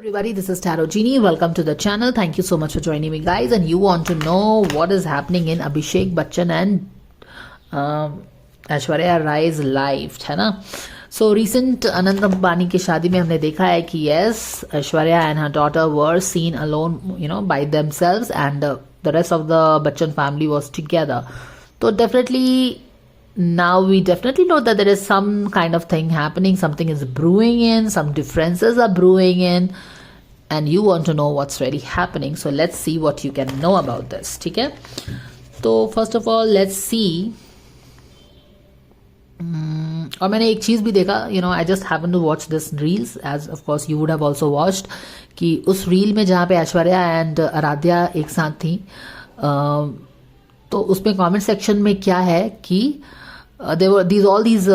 Everybody, this is Tarot Genie. Welcome to the channel. Thank you so much for joining me, guys. And you want to know what is happening in Abhishek Bachchan and Aishwarya Rai's life, है ना? So recent Anand Ambani की शादी में हमने देखा है कि yes, Aishwarya and her daughter were seen alone, by themselves, and the rest of the Bachchan family was together. So definitely. Now we definitely know that there is some kind of thing happening, something is brewing in, some differences are brewing in, and you want to know what's really happening. So let's see what you can know about this. ठीक है? तो first of all let's see. और मैंने एक चीज़ भी देखा, I just happened to watch this reels, as of course you would have also watched, कि उस रील में जहाँ पे ऐश्वर्या एंड आराध्या एक साथ थी, तो उसमें कमेंट सेक्शन में क्या है कि all these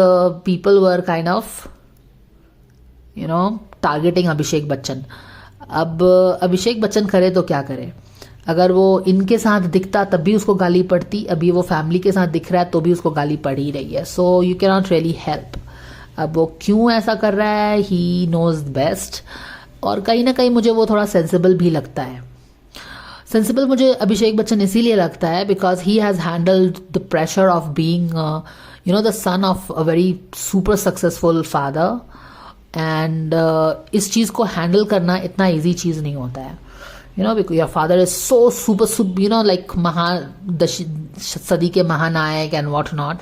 people were kind of targeting Abhishek Bachchan. अब अभिषेक बच्चन करे तो क्या करे? अगर वो इनके साथ दिखता तब भी उसको गाली पड़ती, अभी वो फैमिली के साथ दिख रहा है तो भी उसको गाली पड़ ही रही है. So you can not really help. अब वो क्यों ऐसा कर रहा है, ही नोज बेस्ट. और कहीं ना कहीं मुझे वो थोड़ा सेंसिबल भी लगता है. सेंसिबल मुझे अभिषेक बच्चन इसीलिए लगता है because he has handled the pressure of being the son of a very super successful father. And इस चीज़ को हैंडल करना इतना ईजी चीज़ नहीं होता है. Because your father is so super like सदी के महानायक and what not,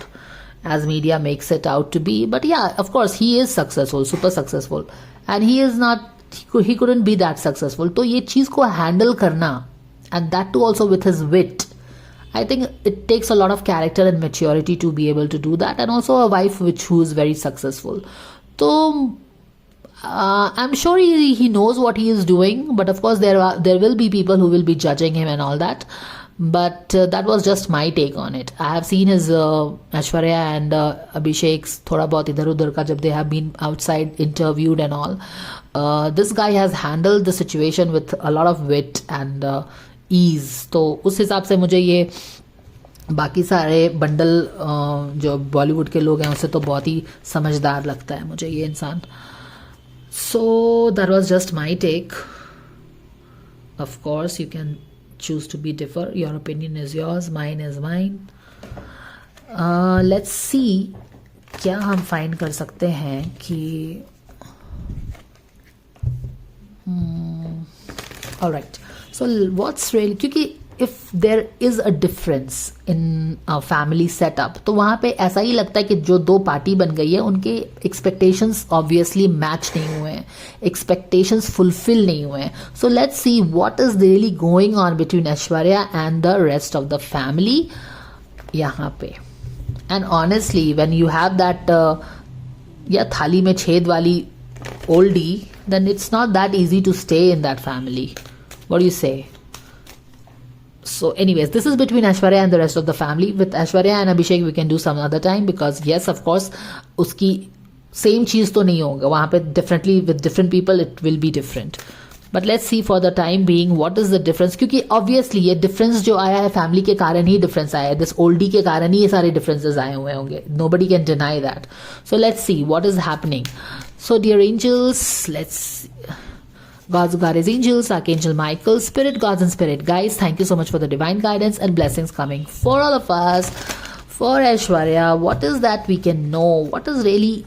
as media makes it out to be. But yeah, of course he is successful, super successful, and he couldn't be that successful. तो ये चीज़ को handle करना, and that too also with his wit, I think it takes a lot of character and maturity to be able to do that, and also a wife who is very successful. So I'm sure he knows what he is doing, but of course there will be people who will be judging him and all that. But that was just my take on it. I have seen his Aishwarya and Abhishek's thoda bahut idhar udhar ka jab they have been outside interviewed and all. This guy has handled the situation with a lot of wit and ease. तो उस हिसाब से मुझे ये बाकी सारे bundle जो बॉलीवुड के लोग हैं उससे तो बहुत ही समझदार लगता है मुझे ये इंसान. So that was just my take. Of course you can choose to be differ. Your opinion is yours, mine is mine. Let's see क्या हम फाइंड कर सकते हैं कि alright. So what's really, क्योंकि if there is a difference in a family setup, तो वहाँ पे ऐसा ही लगता है कि जो दो पार्टी बन गई है उनके expectations obviously match नहीं हुए हैं, expectations fulfill नहीं हुए हैं. So let's see what is really going on between Aishwarya and the rest of the family यहाँ पे. And honestly when you have that थाली में छेद वाली oldie, then it's not that easy to stay in that family. What do you say? So anyways, this is between Aishwarya and the rest of the family. With Aishwarya and Abhishek we can do some other time, because yes of course उसकी same चीज़ तो नहीं होगा वहाँ पे, definitely with different people it will be different. But let's see for the time being what is the difference, क्योंकि obviously ये difference जो आया है family के कारण ही difference आया है. This oldie के कारण ही ये सारे differences आए हुए होंगे. Nobody can deny that. So let's see what is happening. So dear angels, let's God's guardian angels, Archangel Michael, spirit gods and spirit guides, thank you so much for the divine guidance and blessings coming for all of us. For Aishwarya, what is that we can know? What is really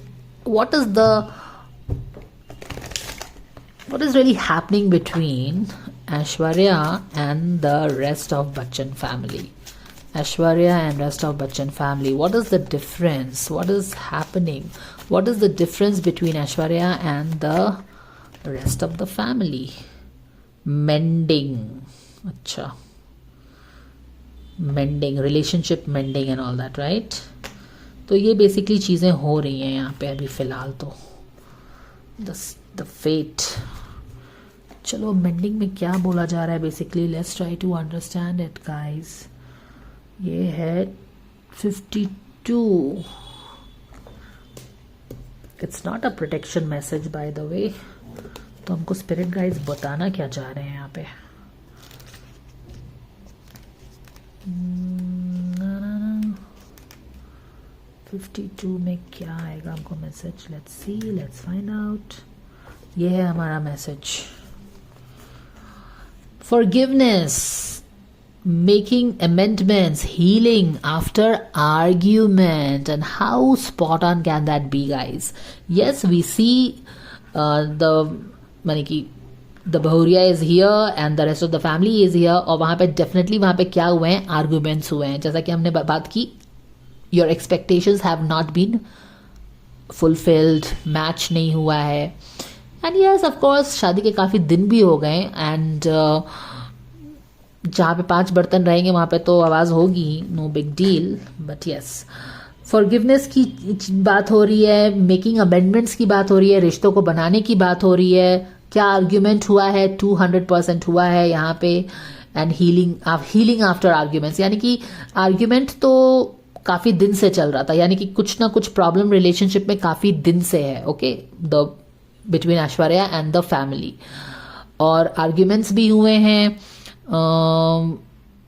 happening between Aishwarya and the rest of Bachchan family? Aishwarya and rest of Bachchan family, what is the difference? What is happening? What is the difference between Aishwarya and the rest of the family? Mending, अच्छा, mending, relationship mending and all that, right? तो ये basically चीज़ें हो रही हैं यहाँ पे अभी फ़िलहाल तो. the fate. चलो mending में क्या बोला जा रहा है basically, let's try to understand it guys. ये है 52. It's not a protection message by the way. तो हमको स्पिरिट गाइड्स बताना क्या चाह रहे हैं यहाँ पे. 52 में क्या आएगा हमको message? Let's see, let's find out. ये है हमारा message. forgiveness, making amendments, healing after argument, and how spot on can that be, guys? Yes, we see the माने कि the बहुरिया is here and the rest of the family is here, और वहाँ पे definitely वहाँ पे क्या हुए हैं, आर्ग्यूमेंट्स हुए हैं, जैसा कि हमने बात की, your expectations have not been fulfilled, match नहीं हुआ है, एंड यस ऑफ कोर्स शादी के काफ़ी दिन भी हो गए, एंड जहाँ पे 5 बर्तन रहेंगे वहाँ पे तो आवाज़ होगी, no big deal, but yes forgiveness की बात हो रही है, मेकिंग अमेंडमेंट्स की बात हो रही है, रिश्तों को बनाने की बात हो रही है, क्या आर्ग्यूमेंट हुआ है, 200% हुआ है यहाँ पे, एंड हीलिंग आफ्टर आर्ग्यूमेंट्स, यानी कि आर्ग्यूमेंट तो काफ़ी दिन से चल रहा था, यानी कि कुछ ना कुछ प्रॉब्लम रिलेशनशिप में काफ़ी दिन से है, okay, the between Aishwarya and the family, और आर्ग्यूमेंट्स भी हुए हैं,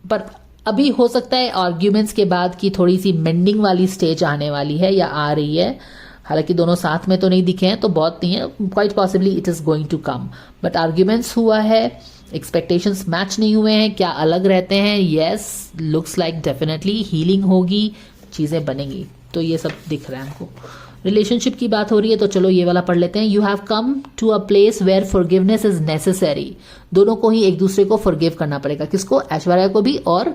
पर अभी हो सकता है आर्ग्यूमेंट्स के बाद की थोड़ी सी मेंडिंग वाली स्टेज आने वाली है या आ रही है, हालांकि दोनों साथ में तो नहीं दिखे हैं तो बहुत नहीं है, quite possibly it is going to come, but arguments हुआ है, एक्सपेक्टेशंस मैच नहीं हुए हैं, क्या अलग रहते हैं, yes looks like definitely healing होगी, चीज़ें बनेंगी, तो ये सब दिख रहा है हमको। रिलेशनशिप की बात हो रही है तो चलो ये वाला पढ़ लेते हैं। You have come to a place where forgiveness is necessary, दोनों को ही एक दूसरे को फॉरगिव करना पड़ेगा, किसको, ऐश्वर्या को भी और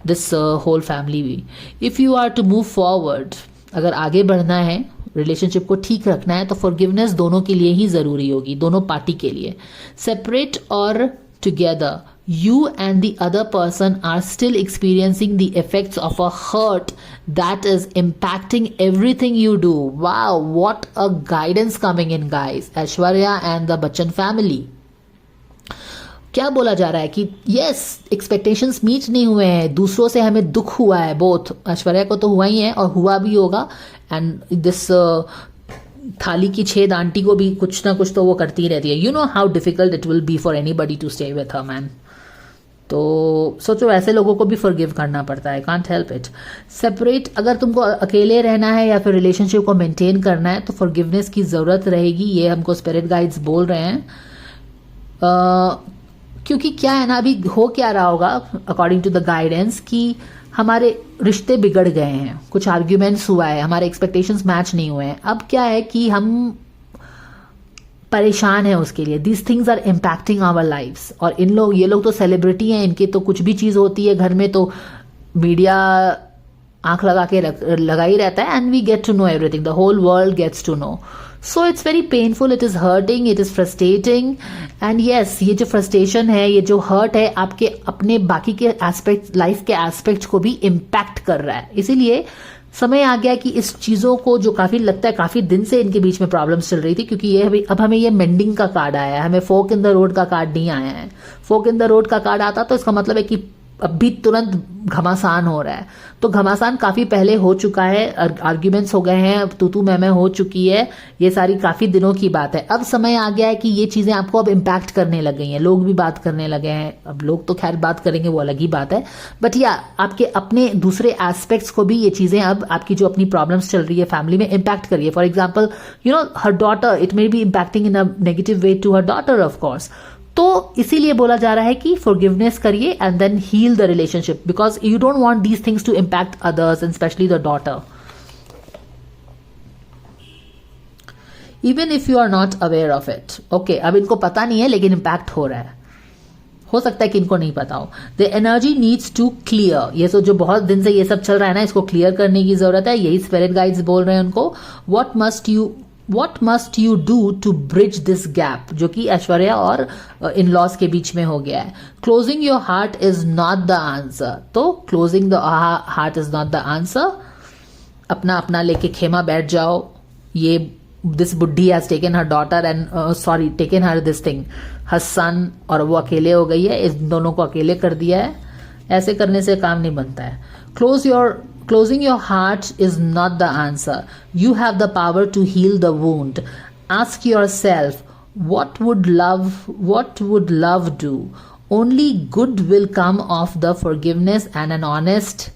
दिस होल फैमिली भी। If you are to move forward, अगर आगे बढ़ना है, रिलेशनशिप को ठीक रखना है, तो फॉरगिवनेस दोनों के लिए ही ज़रूरी होगी, दोनों पार्टी के लिए। सेपरेट और together, you and the other person are still experiencing the effects of a hurt that is impacting everything you do. Wow, what a guidance coming in, guys. Aishwarya and the Bachchan family. क्या बोला जा रहा है कि yes, expectations meet नहीं हुए हैं, दूसरों से हमें दुख हुआ है, both ऐश्वर्या को तो हुआ ही है और हुआ भी होगा, and this थाली की 6 आंटी को भी कुछ ना कुछ तो वो करती ही रहती है। You know how difficult it will be for anybody to stay with her, man. तो सोचो ऐसे लोगों को भी फॉरगिव करना पड़ता है, कांट हेल्प इट। सेपरेट, अगर तुमको अकेले रहना है या फिर रिलेशनशिप को मेंटेन करना है तो फॉरगिवनेस की ज़रूरत रहेगी, ये हमको स्पिरिट गाइड्स बोल रहे हैं। क्योंकि क्या है ना, अभी हो क्या रहा होगा अकॉर्डिंग टू द गाइडेंस कि हमारे रिश्ते बिगड़ गए हैं, कुछ आर्ग्यूमेंट्स हुआ है, हमारे एक्सपेक्टेशंस मैच नहीं हुए हैं, अब क्या है कि हम परेशान है उसके लिए, this things are impacting our lifes. और ये लोग तो सेलिब्रिटी हैं, इनके तो कुछ भी चीज़ होती है घर में तो मीडिया आंख लगा ही रहता है, and we get to know everything, the whole world gets to know, so it's very painful, it is hurting, it is frustrating, and yes ये जो फ्रस्ट्रेशन है, ये जो हर्ट है, आपके अपने बाकी के एस्पेक्ट, लाइफ के एस्पेक्ट्स को भी इम्पैक्ट कर रहा है। इसीलिए समय आ गया कि इस चीज़ों को, जो काफ़ी लगता है काफ़ी दिन से इनके बीच में प्रॉब्लम्स चल रही थी, क्योंकि ये अब हमें ये मेंडिंग का कार्ड आया है, हमें फोक इन द रोड का कार्ड नहीं आया है। फोक इन द रोड का कार्ड आता तो इसका मतलब है कि अब भी तुरंत घमासान हो रहा है, तो घमासान काफ़ी पहले हो चुका है, आर्ग्यूमेंट्स हो गए हैं, अब तू मैं हो चुकी है, ये सारी काफ़ी दिनों की बात है। अब समय आ गया है कि ये चीज़ें आपको अब इम्पैक्ट करने लग गई हैं, लोग भी बात करने लगे हैं, अब लोग तो खैर बात करेंगे वो अलग ही बात है, बट या आपके अपने दूसरे एस्पेक्ट्स को भी ये चीज़ें अब आपकी जो अपनी प्रॉब्लम्स चल रही है फैमिली में इम्पैक्ट कर रही है। For example you know her daughter, it may be impacting in a negative way to her daughter of course, तो इसीलिए बोला जा रहा है कि फॉरगिवनेस करिए and then heal the relationship, because you don't want these things to impact others and specially the daughter, even if you are not aware of it. Okay, अब इनको पता नहीं है लेकिन इम्पैक्ट हो रहा है, हो सकता है कि इनको नहीं पता हो। The energy needs to clear, ये जो बहुत दिन से ये सब चल रहा है ना, इसको क्लियर करने की जरूरत है, यही स्पिरिट गाइड्स बोल रहे हैं उनको। What must you do to bridge this gap, जो कि ऐश्वर्या और इन लॉज के बीच में हो गया है। Closing your heart is not the answer, तो closing the heart is not the answer। अपना लेके खेमा बैठ जाओ, ये this बुड्ढी has taken her daughter and taken her this thing, her son, और वो अकेले हो गई है, इस दोनों को अकेले कर दिया है, ऐसे करने से काम नहीं बनता है। Closing your heart is not the answer. You have the power to heal the wound. Ask yourself, what would love do? Only good will come of the forgiveness and an honest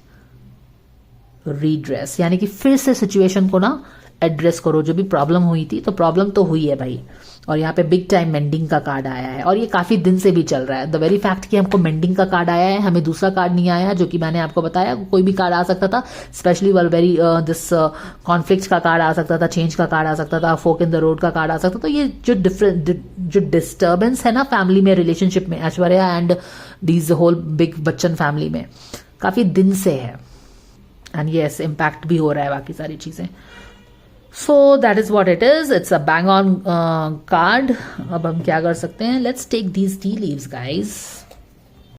redress. यानी कि फिर से situation को ना address करो, जो भी problem हुई थी, तो प्रॉब्लम तो हुई है भाई। और यहाँ पे बिग टाइम मेंडिंग का कार्ड आया है और ये काफ़ी दिन से भी चल रहा है। द वेरी फैक्ट कि हमको मेंडिंग का कार्ड आया है, हमें दूसरा कार्ड नहीं आया, जो कि मैंने आपको बताया कोई भी कार्ड आ सकता था, स्पेशली वेरी दिस कॉन्फ्लिक्ट का कार्ड आ सकता था, चेंज का कार्ड आ सकता था, फोक इन द रोड का कार्ड आ सकता था। तो ये जो डिस्टर्बेंस है ना फैमिली में, रिलेशनशिप में, Aishwarya and these whole big Bachchan family में काफ़ी दिन से है। एंड येस, इम्पैक्ट भी हो रहा है बाकी सारी चीज़ें। So that is what it is, it's a bang on card. अब हम क्या कर सकते हैं, let's take these tea leaves guys.